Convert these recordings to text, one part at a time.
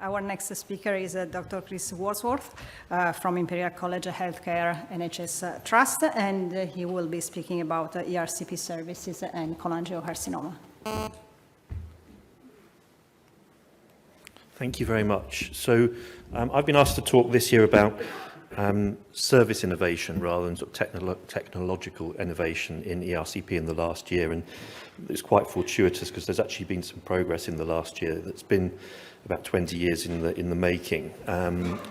Our next speaker is Dr. Chris Wordsworth from Imperial College Healthcare NHS Trust, and he will be speaking about ERCP services and cholangiocarcinoma. Thank you very much. So I've been asked to talk this year about service innovation rather than sort of technological innovation in ERCP in the last year, and it's quite fortuitous because there's actually been some progress in the last year that's been about 20 years in the making.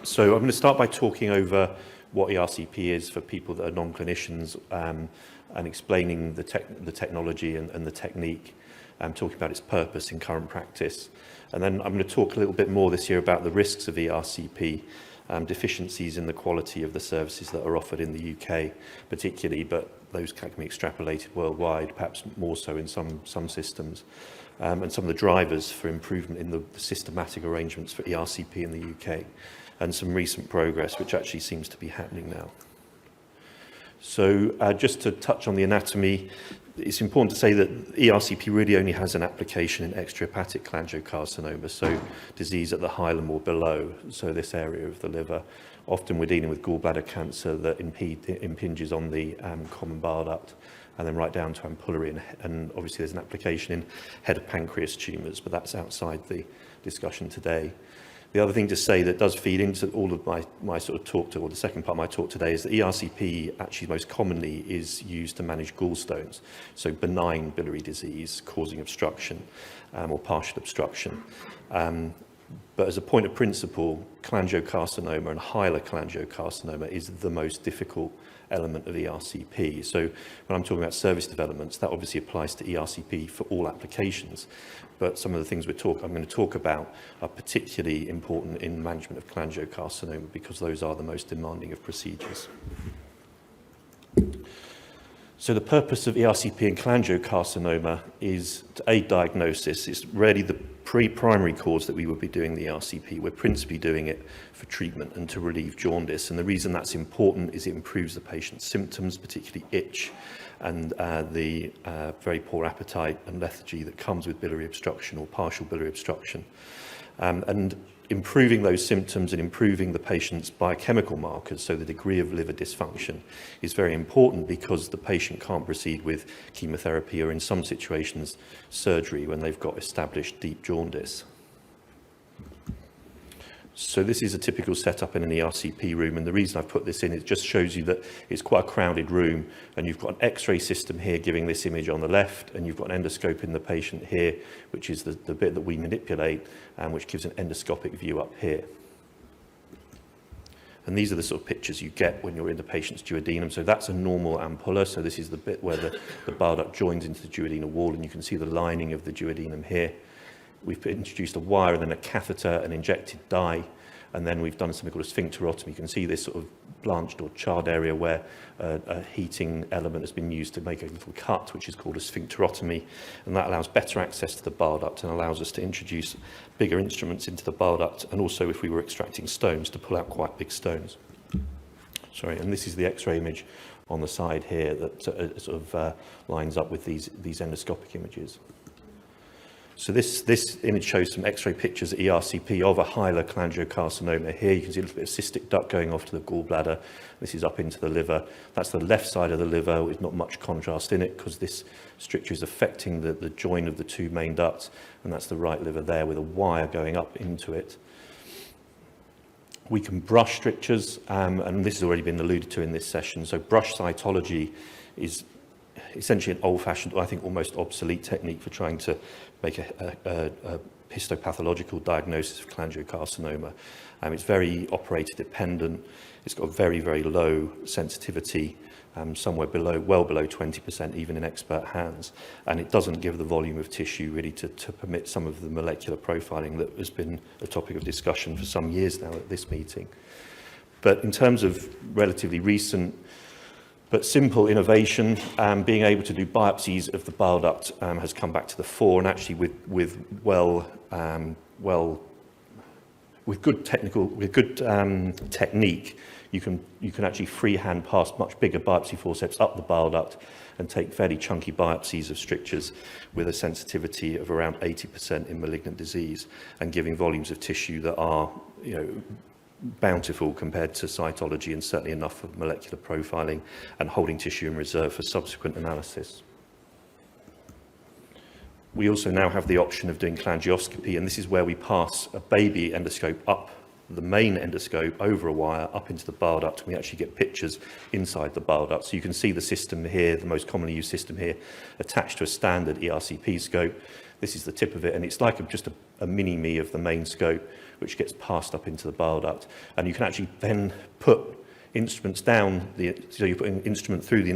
So I'm going to start by talking over what ERCP is for people that are non-clinicians and explaining the technology and the technique, talking about its purpose in current practice. And then I'm going to talk a little bit more this year about the risks of ERCP, deficiencies in the quality of the services that are offered in the UK particularly, but those can be extrapolated worldwide, perhaps more so in some systems, and some of the drivers for improvement in the systematic arrangements for ERCP in the UK, and some recent progress which actually seems to be happening now. So just to touch on the anatomy, it's important to say that ERCP really only has an application in extrahepatic cholangiocarcinoma, so disease at the hilum or below, so this area of the liver. Often we're dealing with gallbladder cancer that impinges on the common bile duct, and then right down to ampullary, and obviously there's an application in head of pancreas tumours, but that's outside the discussion today. The other thing to say that does feed into all of my sort of talk, or the second part of my talk today, is that ERCP actually most commonly is used to manage gallstones, so benign biliary disease causing obstruction or partial obstruction. But as a point of principle, cholangiocarcinoma and hilar cholangiocarcinoma is the most difficult element of ERCP. So when I'm talking about service developments, that obviously applies to ERCP for all applications. But some of the things I'm going to talk about are particularly important in management of cholangiocarcinoma because those are the most demanding of procedures. So the purpose of ERCP in cholangiocarcinoma is to aid diagnosis. It's really the primary cause that we would be doing the ERCP. We're principally doing it for treatment and to relieve jaundice. And the reason that's important is it improves the patient's symptoms, particularly itch, and the very poor appetite and lethargy that comes with biliary obstruction or partial biliary obstruction. And improving those symptoms and improving the patient's biochemical markers, so the degree of liver dysfunction, is very important because the patient can't proceed with chemotherapy or in some situations surgery when they've got established deep jaundice. So this is a typical setup in an ERCP room, and the reason I've put this in, it just shows you that it's quite a crowded room, and you've got an X-ray system here giving this image on the left, and you've got an endoscope in the patient here, which is the bit that we manipulate, and which gives an endoscopic view up here. And these are the sort of pictures you get when you're in the patient's duodenum. So that's a normal ampulla, so this is the bit where the bile duct joins into the duodenal wall, and you can see the lining of the duodenum here. We've introduced a wire and then a catheter, an injected dye, and then we've done something called a sphincterotomy. You can see this sort of blanched or charred area where a heating element has been used to make a little cut, which is called a sphincterotomy, and that allows better access to the bile duct and allows us to introduce bigger instruments into the bile duct, and also if we were extracting stones, to pull out quite big stones. Sorry, and this is the X-ray image on the side here that sort of lines up with these endoscopic images. So this image shows some X-ray pictures at ERCP of a hilar cholangiocarcinoma. Here you can see a little bit of cystic duct going off to the gallbladder. This is up into the liver. That's the left side of the liver with not much contrast in it because this stricture is affecting the join of the two main ducts, and that's the right liver there with a wire going up into it. We can brush strictures, and this has already been alluded to in this session. So brush cytology is essentially an old-fashioned, I think almost obsolete technique for trying to make a histopathological diagnosis of cholangiocarcinoma. It's very operator dependent. It's got very, very low sensitivity, somewhere well below 20%, even in expert hands. And it doesn't give the volume of tissue really to permit some of the molecular profiling that has been a topic of discussion for some years now at this meeting. But in terms of relatively recent but simple innovation, being able to do biopsies of the bile duct has come back to the fore, and actually with good technique, you can actually freehand pass much bigger biopsy forceps up the bile duct and take fairly chunky biopsies of strictures with a sensitivity of around 80% in malignant disease, and giving volumes of tissue that are, bountiful compared to cytology, and certainly enough for molecular profiling, and holding tissue in reserve for subsequent analysis. We also now have the option of doing cholangioscopy, and this is where we pass a baby endoscope up the main endoscope over a wire up into the bile duct, and we actually get pictures inside the bile duct. So you can see the system here, the most commonly used system here, attached to a standard ERCP scope. This is the tip of it, and it's like just a mini-me of the main scope, which gets passed up into the bile duct. And you can actually then put instruments down, so you put an instrument through the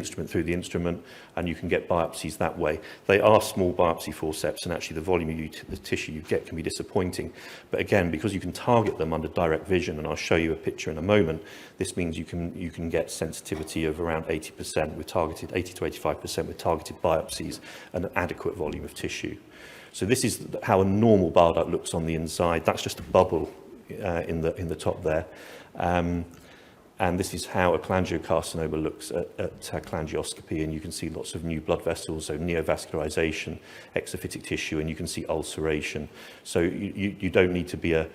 instrument, and you can get biopsies that way. They are small biopsy forceps, and actually the volume of the tissue you get can be disappointing. But again, because you can target them under direct vision, and I'll show you a picture in a moment, this means you can get sensitivity of around 80% with targeted, 80 to 85% with targeted biopsies and an adequate volume of tissue. So this is how a normal bile duct looks on the inside. That's just a bubble in the top there. And this is how a cholangiocarcinoma looks at cholangioscopy, and you can see lots of new blood vessels, so neovascularization, exophytic tissue, and you can see ulceration. So you don't need to be an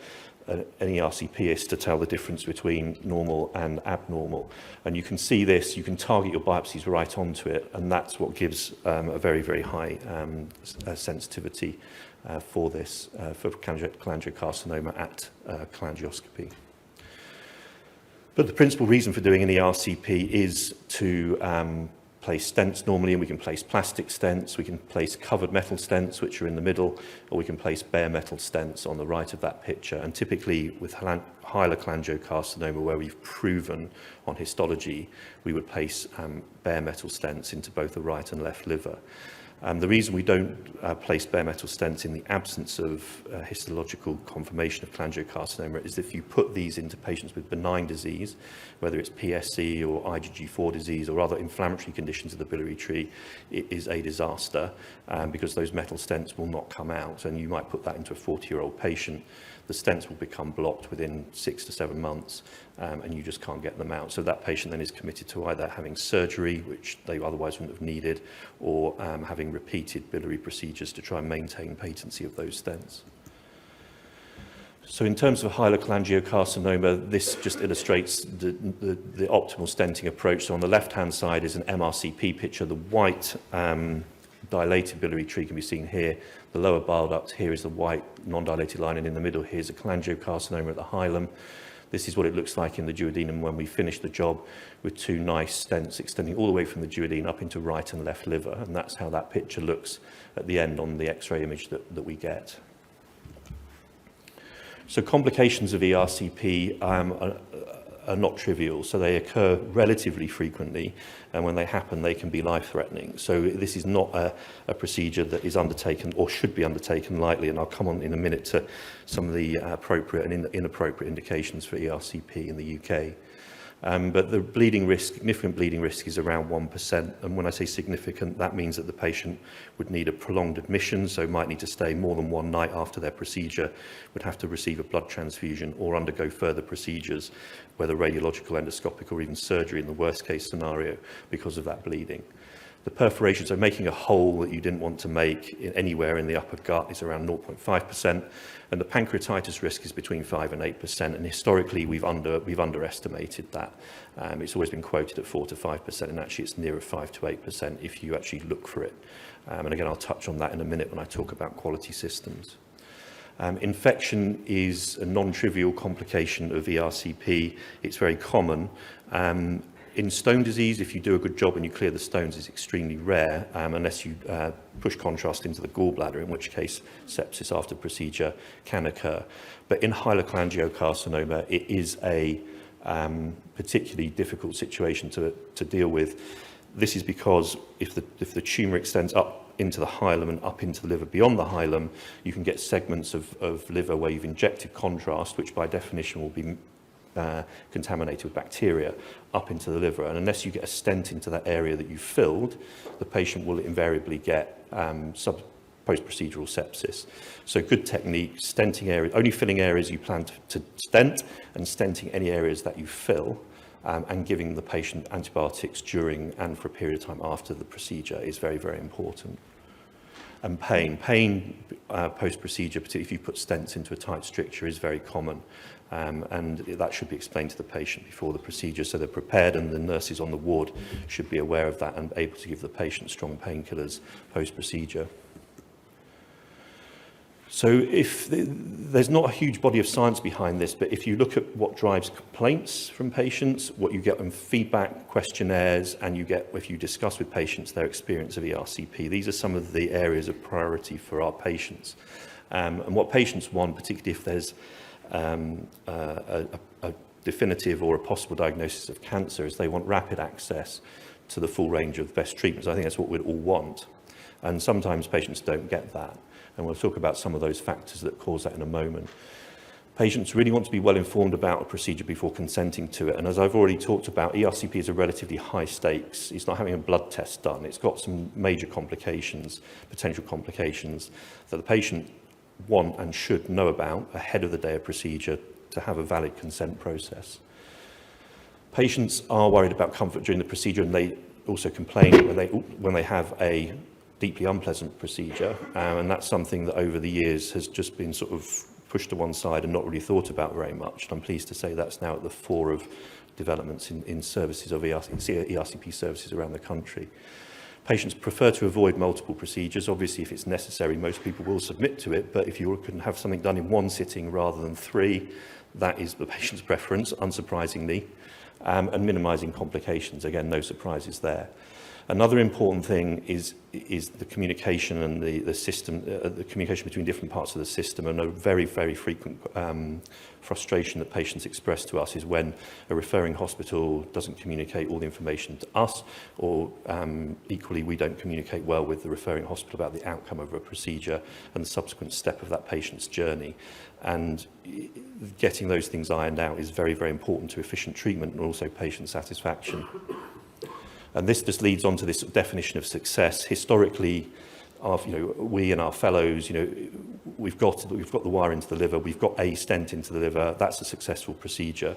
ERCPist to tell the difference between normal and abnormal. And you can see this, you can target your biopsies right onto it, and that's what gives a very, very high sensitivity for this, for cholangiocarcinoma at cholangioscopy. But the principal reason for doing an ERCP is to place stents normally, and we can place plastic stents, we can place covered metal stents, which are in the middle, or we can place bare metal stents on the right of that picture. And typically with hilar cholangiocarcinoma, where we've proven on histology, we would place bare metal stents into both the right and left liver. The reason we don't place bare metal stents in the absence of histological confirmation of cholangiocarcinoma is if you put these into patients with benign disease, whether it's PSC or IgG4 disease or other inflammatory conditions of the biliary tree, it is a disaster because those metal stents will not come out, and you might put that into a 40-year-old patient. The stents will become blocked within 6 to 7 months, and you just can't get them out. So that patient then is committed to either having surgery, which they otherwise wouldn't have needed, or having repeated biliary procedures to try and maintain patency of those stents. So in terms of hilar cholangiocarcinoma, this just illustrates the optimal stenting approach. So on the left-hand side is an MRCP picture. The white dilated biliary tree can be seen here. The lower bile duct here is the white non-dilated line, and in the middle here is a cholangiocarcinoma at the hilum. This is what it looks like in the duodenum when we finish the job, with 2 nice stents extending all the way from the duodenum up into right and left liver, and that's how that picture looks at the end on the X-ray image that we get. So complications of ERCP are not trivial, so they occur relatively frequently, and when they happen they can be life-threatening. So this is not a procedure that is undertaken or should be undertaken lightly, and I'll come on in a minute to some of the appropriate and inappropriate indications for ERCP in the UK. But the bleeding risk, significant bleeding risk, is around 1%. And when I say significant, that means that the patient would need a prolonged admission, so might need to stay more than 1 night after their procedure, would have to receive a blood transfusion or undergo further procedures, whether radiological, endoscopic, or even surgery in the worst case scenario, because of that bleeding. The perforation, so making a hole that you didn't want to make anywhere in the upper gut, is around 0.5%, and the pancreatitis risk is between 5 and 8%, and historically we've underestimated that. It's always been quoted at 4 to 5%, and actually it's nearer 5 to 8% if you actually look for it. And again, I'll touch on that in a minute when I talk about quality systems. Infection is a non-trivial complication of ERCP. It's very common. In stone disease, if you do a good job and you clear the stones, it's extremely rare, unless you push contrast into the gallbladder, in which case sepsis after procedure can occur. But in hilar cholangiocarcinoma, it is a particularly difficult situation to deal with. This is because if the tumour extends up into the hilum and up into the liver beyond the hilum, you can get segments of liver where you've injected contrast, which by definition will be contaminated with bacteria, up into the liver, and unless you get a stent into that area that you've filled, the patient will invariably get post-procedural sepsis. So good technique, stenting areas, only filling areas you plan to stent, and stenting any areas that you fill, and giving the patient antibiotics during and for a period of time after the procedure is very, very important. And pain post-procedure, particularly if you put stents into a tight stricture, is very common. And that should be explained to the patient before the procedure, so they're prepared, and the nurses on the ward should be aware of that and able to give the patient strong painkillers post-procedure. So there's not a huge body of science behind this, but if you look at what drives complaints from patients, what you get in feedback questionnaires, and you get, if you discuss with patients their experience of ERCP, these are some of the areas of priority for our patients. And what patients want, particularly if there's a definitive or a possible diagnosis of cancer, is they want rapid access to the full range of best treatments. I think that's what we'd all want. And sometimes patients don't get that. And we'll talk about some of those factors that cause that in a moment. Patients really want to be well informed about a procedure before consenting to it. And as I've already talked about, ERCP is a relatively high stakes. It's not having a blood test done. It's got some major complications, potential complications, that the patient want and should know about ahead of the day of procedure to have a valid consent process. Patients are worried about comfort during the procedure, and they also complain when they have a deeply unpleasant procedure, and that's something that over the years has just been sort of pushed to one side and not really thought about very much. And I'm pleased to say that's now at the fore of developments in services of ERCP services around the country. Patients prefer to avoid multiple procedures. Obviously, if it's necessary, most people will submit to it, but if you can have something done in one sitting rather than 3, that is the patient's preference, unsurprisingly, and minimising complications. Again, no surprises there. Another important thing is the communication and the system, the communication between different parts of the system. And a very, very frequent frustration that patients express to us is when a referring hospital doesn't communicate all the information to us, or equally we don't communicate well with the referring hospital about the outcome of a procedure and the subsequent step of that patient's journey. And getting those things ironed out is very, very important to efficient treatment and also patient satisfaction. And this just leads on to this definition of success. Historically, we and our fellows, we've got the wire into the liver, we've got a stent into the liver, that's a successful procedure.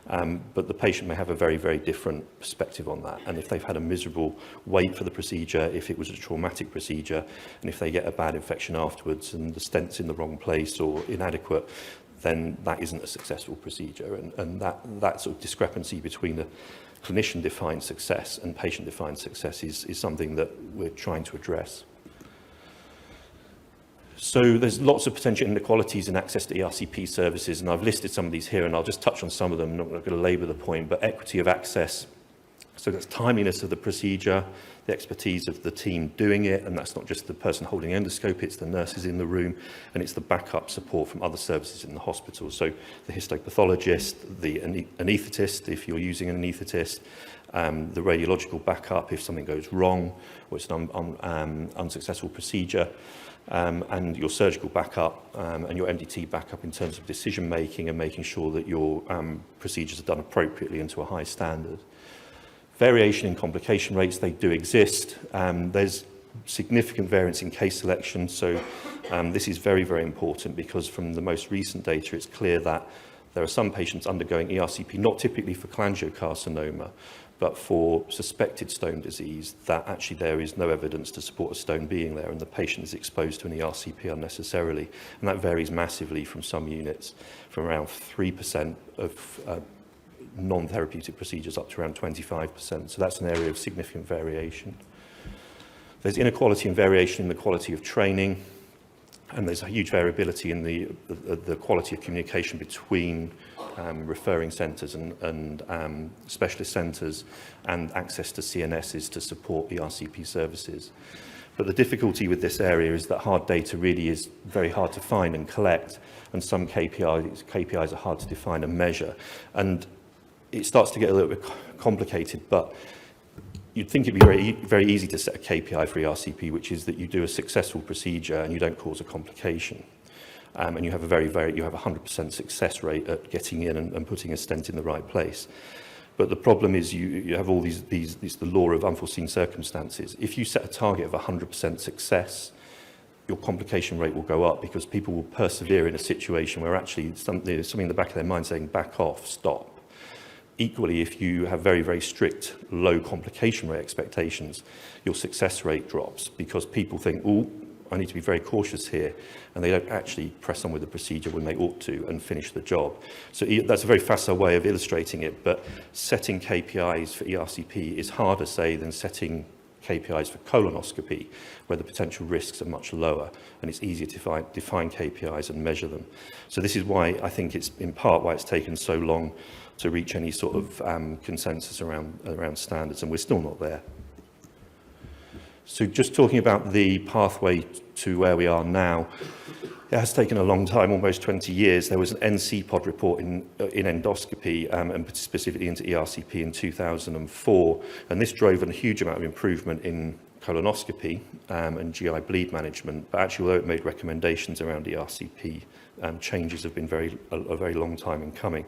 But the patient may have a very, very different perspective on that. And if they've had a miserable wait for the procedure, if it was a traumatic procedure, and if they get a bad infection afterwards and the stent's in the wrong place or inadequate, then that isn't a successful procedure. And that sort of discrepancy between the clinician-defined success and patient-defined success is something that we're trying to address. So there's lots of potential inequalities in access to ERCP services, and I've listed some of these here, and I'll just touch on some of them. I'm not going to labour the point, but equity of access. So that's timeliness of the procedure, the expertise of the team doing it, and that's not just the person holding endoscope, it's the nurses in the room, and it's the backup support from other services in the hospital. So the histopathologist, the anaesthetist, if you're using an anaesthetist, the radiological backup if something goes wrong or it's an unsuccessful procedure, and your surgical backup and your MDT backup in terms of decision making and making sure that your procedures are done appropriately and to a high standard. Variation in complication rates, they do exist. There's significant variance in case selection, so this is very, very important because from the most recent data, it's clear that there are some patients undergoing ERCP, not typically for cholangiocarcinoma, but for suspected stone disease, that actually there is no evidence to support a stone being there, and the patient is exposed to an ERCP unnecessarily. And that varies massively from some units, from around 3% of non-therapeutic procedures up to around 25%. So that's an area of significant variation. There's inequality and variation in the quality of training, and there's a huge variability in the quality of communication between referring centres and specialist centres and access to CNSs to support ERCP services. But the difficulty with this area is that hard data really is very hard to find and collect, and some KPIs are hard to define and measure. And it starts to get a little bit complicated, but you'd think it'd be very, very easy to set a KPI for ERCP, which is that you do a successful procedure and you don't cause a complication. And you have a you have a 100% success rate at getting in and putting a stent in the right place. But the problem is you have all these the law of unforeseen circumstances. If you set a target of 100% success, your complication rate will go up because people will persevere in a situation where actually there's something in the back of their mind saying, back off, stop. Equally, if you have very, very strict low complication rate expectations, your success rate drops because people think, oh, I need to be very cautious here, and they don't actually press on with the procedure when they ought to and finish the job. So that's a very facile way of illustrating it, but setting KPIs for ERCP is harder, say, than setting KPIs for colonoscopy, where the potential risks are much lower, and it's easier to define KPIs and measure them. So this is why I think it's in part why it's taken so long to reach any sort of consensus around standards, and we're still not there. So just talking about the pathway to where we are now, it has taken a long time, almost 20 years. There was an NCPOD report in endoscopy and specifically into ERCP in 2004, and this drove a huge amount of improvement in colonoscopy and GI bleed management. But actually, although it made recommendations around ERCP, changes have been a very long time in coming.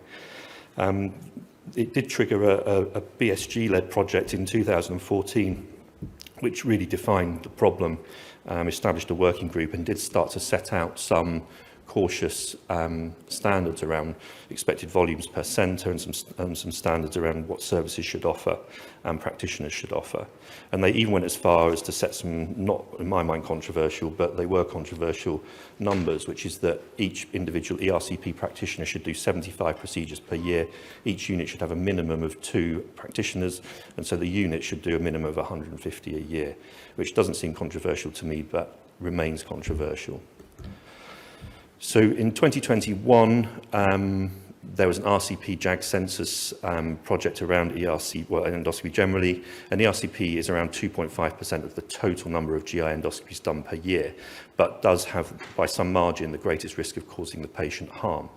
It did trigger a BSG-led project in 2014, which really defined the problem, established a working group and did start to set out some cautious standards around expected volumes per centre and some standards around what services should offer and practitioners should offer. And they even went as far as to set some, not in my mind controversial, but they were controversial numbers, which is that each individual ERCP practitioner should do 75 procedures per year. Each unit should have a minimum of 2 practitioners, and so the unit should do a minimum of 150 a year, which doesn't seem controversial to me, but remains controversial. So in 2021, there was an RCP JAG census project around endoscopy generally, and ERCP is around 2.5% of the total number of GI endoscopies done per year, but does have, by some margin, the greatest risk of causing the patient harm.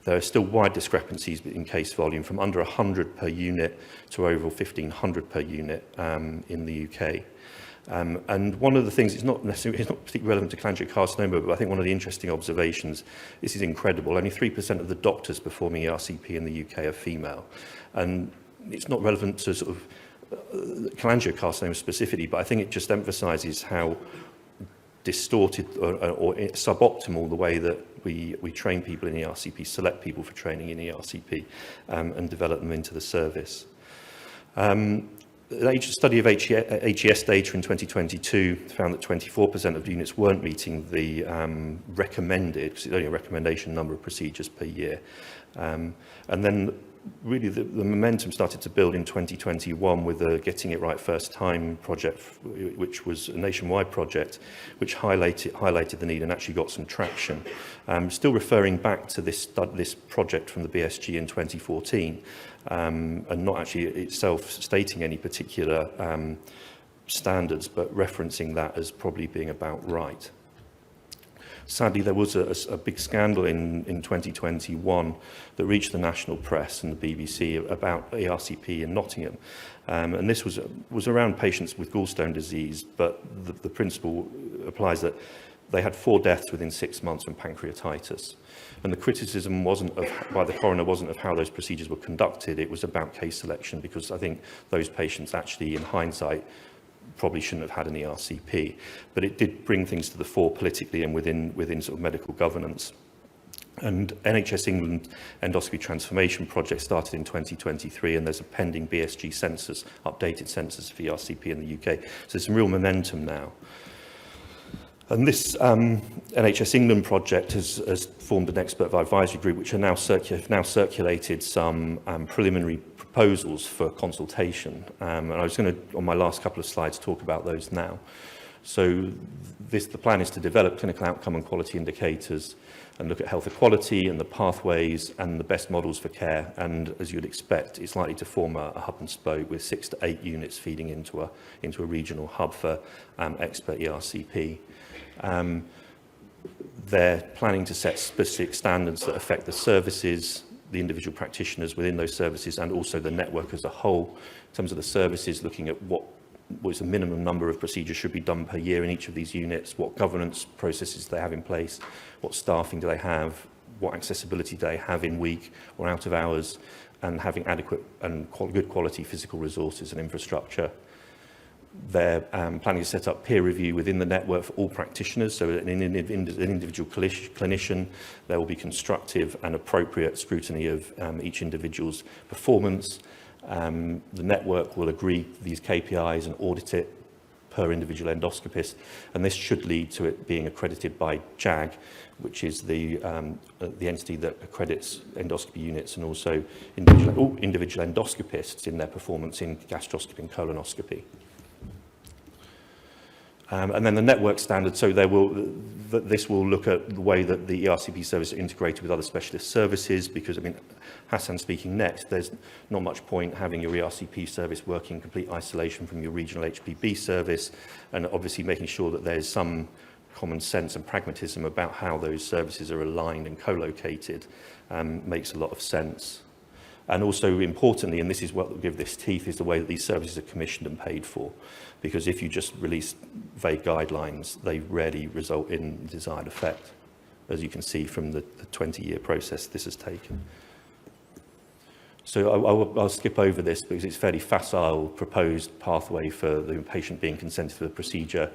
There are still wide discrepancies in case volume, from under 100 per unit to over 1,500 per unit in the UK. And one of the things, it's not particularly relevant to cholangiocarcinoma, but I think one of the interesting observations, this is incredible, only 3% of the doctors performing ERCP in the UK are female. And it's not relevant to sort of cholangiocarcinoma specifically, but I think it just emphasises how distorted or suboptimal the way that we train people in ERCP, select people for training in ERCP, and develop them into the service. A study of HES data in 2022 found that 24% of units weren't meeting the recommended, because it's only a recommendation number of procedures per year. And then really the momentum started to build in 2021 with the Getting It Right First Time project, which was a nationwide project, which highlighted the need and actually got some traction. Still referring back to this project from the BSG in 2014, and not actually itself stating any particular standards, but referencing that as probably being about right. Sadly, there was a big scandal in 2021 that reached the national press and the BBC about ERCP in Nottingham. And this was around patients with gallstone disease, but the principle applies that they had 4 deaths within 6 months from pancreatitis. And the criticism by the coroner wasn't of how those procedures were conducted, it was about case selection, because I think those patients actually, in hindsight, probably shouldn't have had an ERCP. But it did bring things to the fore politically and within sort of medical governance. And NHS England Endoscopy Transformation Project started in 2023, and there's a pending BSG census, updated census for ERCP in the UK. So there's some real momentum now. And this NHS England project has formed an expert advisory group, which are now circulated some preliminary proposals for consultation. And I was going to, on my last couple of slides, talk about those now. So the plan is to develop clinical outcome and quality indicators and look at health equality and the pathways and the best models for care. And as you'd expect, it's likely to form a hub and spoke with 6 to 8 units feeding into a regional hub for expert ERCP. They're planning to set specific standards that affect the services, the individual practitioners within those services, and also the network as a whole. In terms of the services, looking at what is the minimum number of procedures should be done per year in each of these units, what governance processes they have in place, what staffing do they have, what accessibility do they have in week or out of hours, and having adequate and good quality physical resources and infrastructure. They're planning to set up peer review within the network for all practitioners, so an individual clinician. There will be constructive and appropriate scrutiny of each individual's performance. The network will agree these KPIs and audit it per individual endoscopist, and this should lead to it being accredited by JAG, which is the entity that accredits endoscopy units and also individual endoscopists in their performance in gastroscopy and colonoscopy. And then the network standard, so this will look at the way that the ERCP service are integrated with other specialist services, because, I mean, Hassan speaking next, there's not much point having your ERCP service working in complete isolation from your regional HPB service, and obviously making sure that there's some common sense and pragmatism about how those services are aligned and co-located makes a lot of sense. And also importantly, and this is what will give this teeth, is the way that these services are commissioned and paid for. Because if you just release vague guidelines, they rarely result in the desired effect, as you can see from the 20-year process this has taken. So I'll skip over this because it's a fairly facile proposed pathway for the patient being consented for the procedure,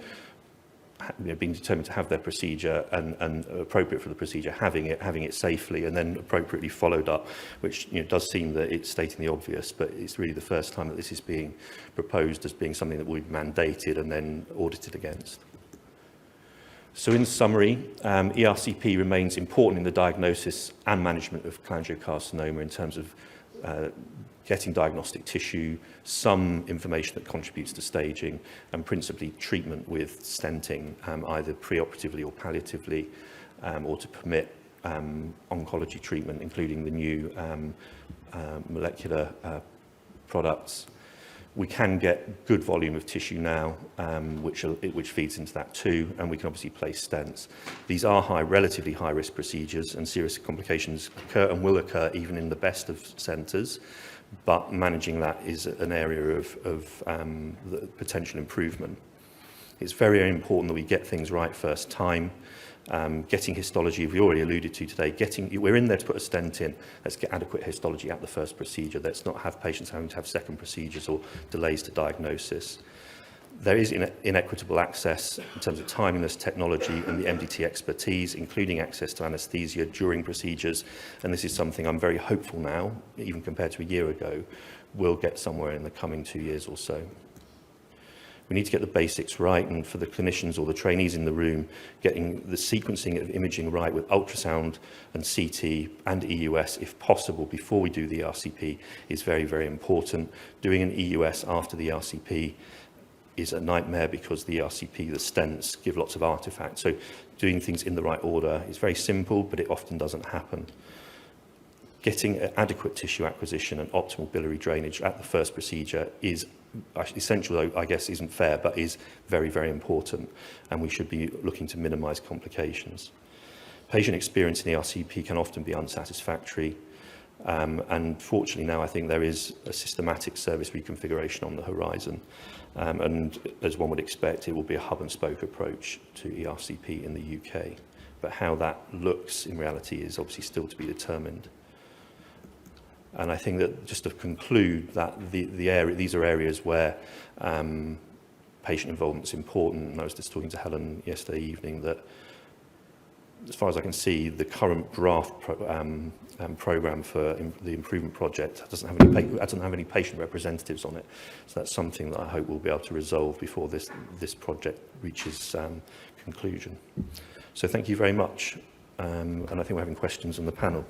being determined to have their procedure and appropriate for the procedure, having it safely, and then appropriately followed up, which does seem that it's stating the obvious, but it's really the first time that this is being proposed as being something that will be mandated and then audited against. So in summary, ERCP remains important in the diagnosis and management of cholangiocarcinoma in terms of getting diagnostic tissue, some information that contributes to staging, and principally treatment with stenting, either preoperatively or palliatively, or to permit oncology treatment, including the new molecular products. We can get good volume of tissue now, which feeds into that too, and we can obviously place stents. These are relatively high-risk procedures, and serious complications occur and will occur even in the best of centres, but managing that is an area of the potential improvement. It's very, very important that we get things right first time. Getting histology, we already alluded to today, we're in there to put a stent in, let's get adequate histology at the first procedure, let's not have patients having to have second procedures or delays to diagnosis. There is inequitable access in terms of timeliness, technology and the MDT expertise, including access to anaesthesia during procedures, and this is something I'm very hopeful now, even compared to a year ago, we'll get somewhere in the coming 2 years or so. We need to get the basics right, and for the clinicians or the trainees in the room, getting the sequencing of imaging right with ultrasound and CT and EUS, if possible, before we do the ERCP is very, very important. Doing an EUS after the ERCP is a nightmare because the ERCP, the stents, give lots of artifacts. So doing things in the right order is very simple, but it often doesn't happen. Getting adequate tissue acquisition and optimal biliary drainage at the first procedure is essential, though I guess isn't fair, but is very, very important, and we should be looking to minimise complications. Patient experience in ERCP can often be unsatisfactory, and fortunately now I think there is a systematic service reconfiguration on the horizon, and as one would expect, it will be a hub and spoke approach to ERCP in the UK, but how that looks in reality is obviously still to be determined. And I think that, just to conclude, that these are areas where patient involvement is important. And I was just talking to Helen yesterday evening that, as far as I can see, the current draft programme for the improvement project doesn't have any patient representatives on it. So that's something that I hope we'll be able to resolve before this project reaches conclusion. So thank you very much. And I think we're having questions on the panel.